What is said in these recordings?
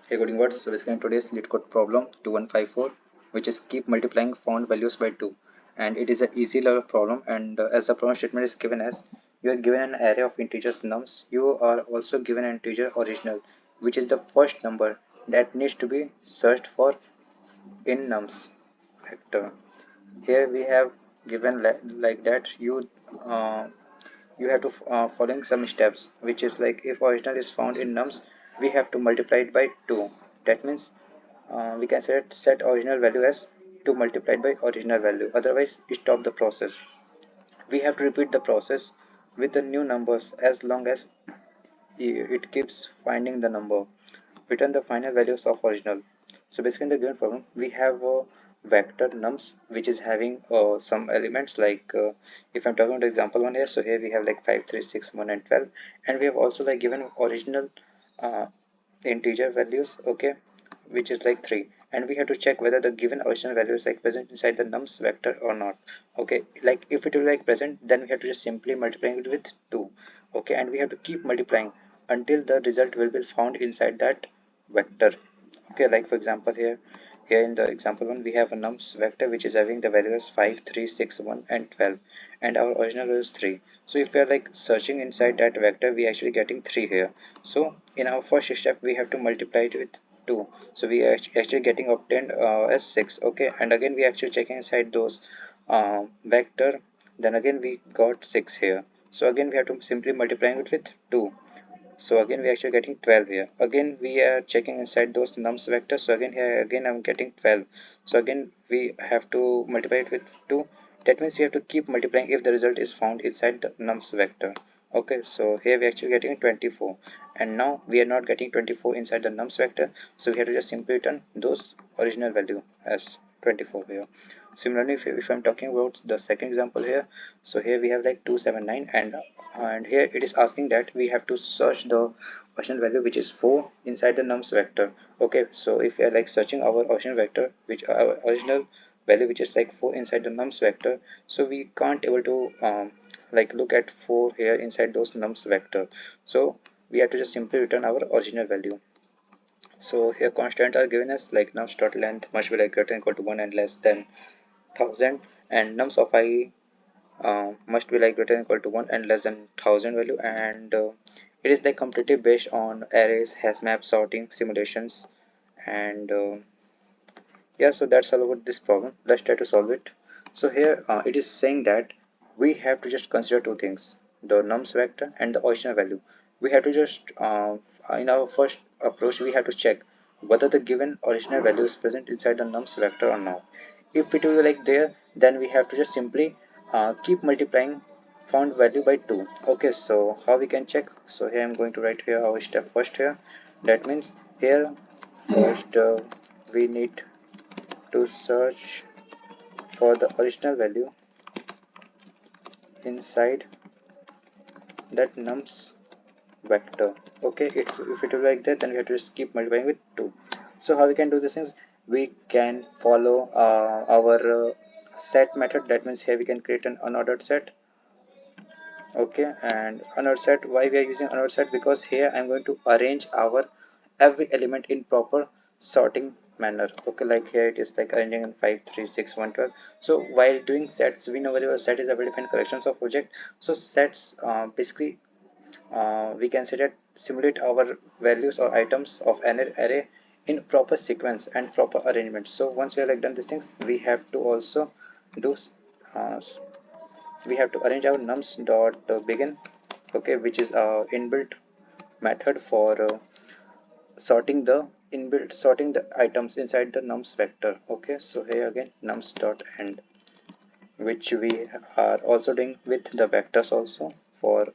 Hey, good words. So basically in today's LEETCODE problem 2154, which is keep multiplying found values by 2, and it is an easy level problem. And as the problem statement is given as you are given an array of integers nums, you are also given an integer original, which is the first number that needs to be searched for in nums vector. Here we have given like that uh, you have to following some steps, which is like if original is found in nums, we have to multiply it by 2. That means we can set original value as 2 multiplied by original value, otherwise stop the process. We have to repeat the process with the new numbers as long as it keeps finding the number. Return the final values of original. So basically in the given problem we have a vector nums which is having some elements like if I'm talking about example one here, so here we have like 5 3 6 1 and 12, and we have also like given original uh, integer values, okay, which is like 3, and we have to check whether the given original value is like present inside the nums vector or not. Okay, like if it will like present, then we have to just simply multiply it with 2. Okay, and we have to keep multiplying until the result will be found inside that vector. Okay, like for example here in the example one we have a nums vector which is having the values 5 3 6 1 and 12, and our original value is 3. So if we are like searching inside that vector, we actually getting 3 here. So in our first step we have to multiply it with 2, so we are actually getting obtained as 6. Okay, and again we actually checking inside those vector, then again we got 6 here. So again we have to simply multiplying it with 2, so again we are actually getting 12 here. Again we are checking inside those nums vectors, so again here again I'm getting 12. So again we have to multiply it with 2. That means we have to keep multiplying if the result is found inside the nums vector. Okay, so here we are actually getting 24, and now we are not getting 24 inside the nums vector, so we have to just simply return those original value as 24 here. Similarly, if I'm talking about the second example here, so here we have like 279, and here it is asking that we have to search the original value which is 4 inside the nums vector. Okay, so if we are like searching our original vector, which our original value which is like 4 inside the nums vector, so we can't able to like look at 4 here inside those nums vector, so we have to just simply return our original value. So here constant are given as like nums dot length must be like greater than equal to 1 and less than 1000, and nums of I must be like greater than equal to 1 and less than 1000 value, and it is like completely based on arrays, hash map, sorting, simulations, and yeah, so that's all about this problem. Let's try to solve it. So here it is saying that we have to just consider two things: the nums vector and the original value. We have to just in our first approach we have to check whether the given original value is present inside the nums vector or not. If it will be like there, then we have to just simply keep multiplying found value by 2. Okay, so how we can check? So here I'm going to write here our step first here. That means here first we need to search for the original value inside that nums vector. Okay, if it will be like that, then we have to just keep multiplying with 2. So how we can do this is we can follow our set method. That means here we can create an unordered set. Okay, and unordered set, why we are using unordered set? Because here I'm going to arrange our every element in proper sorting manner. Okay, like here it is like arranging in 5 3 6 1 12. So while doing sets, we know whenever set is a very defined collections of object. So sets basically we can say that simulate our values or items of an array in proper sequence and proper arrangement. So once we have like done these things, we have to also do uh, we have to arrange our nums dot begin, okay, which is our inbuilt method for sorting the items inside the nums vector. Okay, so here again nums dot end, which we are also doing with the vectors also for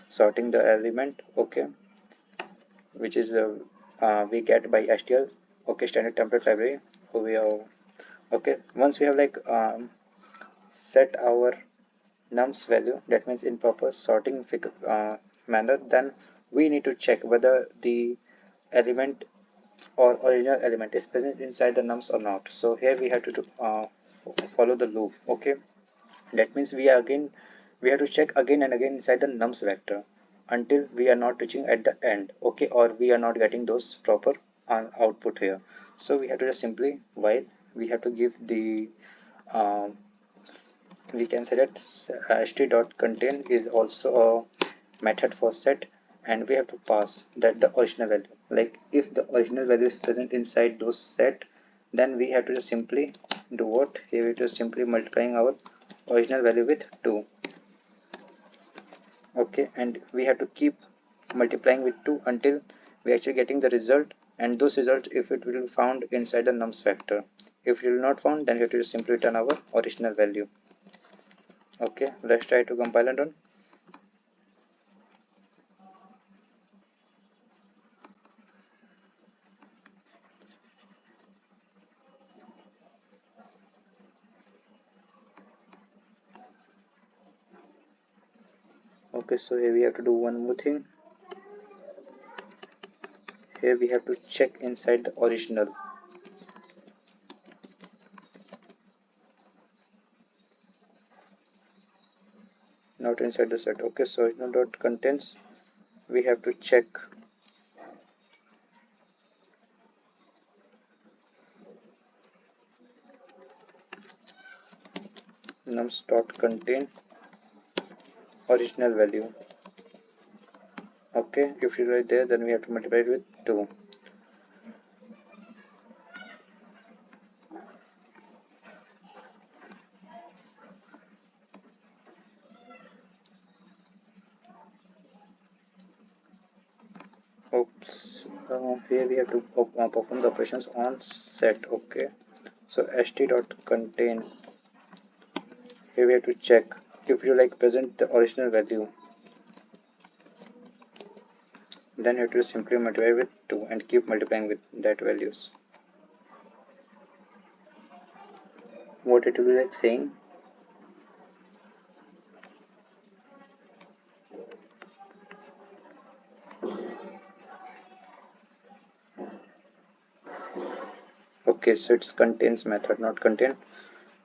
sorting the element. Okay, which is we get by STL, okay, standard template library. So we have, okay, once we have like set our nums value, that means in proper sorting manner, then we need to check whether the element or original element is present inside the nums or not. So here we have to follow the loop. Okay, that means we have to check again and again inside the nums vector until we are not reaching at the end. Okay, or we are not getting those proper output here. So we have to just simply while we have to give the um, we can say that st.contain is also a method for set, and we have to pass that the original value. Like if the original value is present inside those set, then we have to just simply do what here, we just simply multiplying our original value with 2. Okay, and we have to keep multiplying with 2 until we actually getting the result, and those results if it will be found inside the nums factor. If it will not found, then we have to just simply return our original value. Okay, let's try to compile and run. Okay, so here we have to do one more thing. Here we have to check inside the original. Not inside the set. Okay, so original dot contains, we have to check nums dot contain original value. Okay, if you write there, then we have to multiply it with 2. Oops, here we have to perform the operations on set. Okay, so st dot contain, here we have to check if you like present the original value, then you have to simply multiply with 2 and keep multiplying with that values. What it will be like saying, okay, so it's contains method, not contain.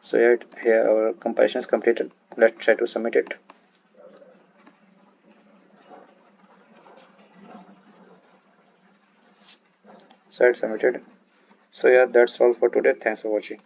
So here our compilation is completed. Let's try to submit it. So it's submitted. So yeah, that's all for today. Thanks for watching.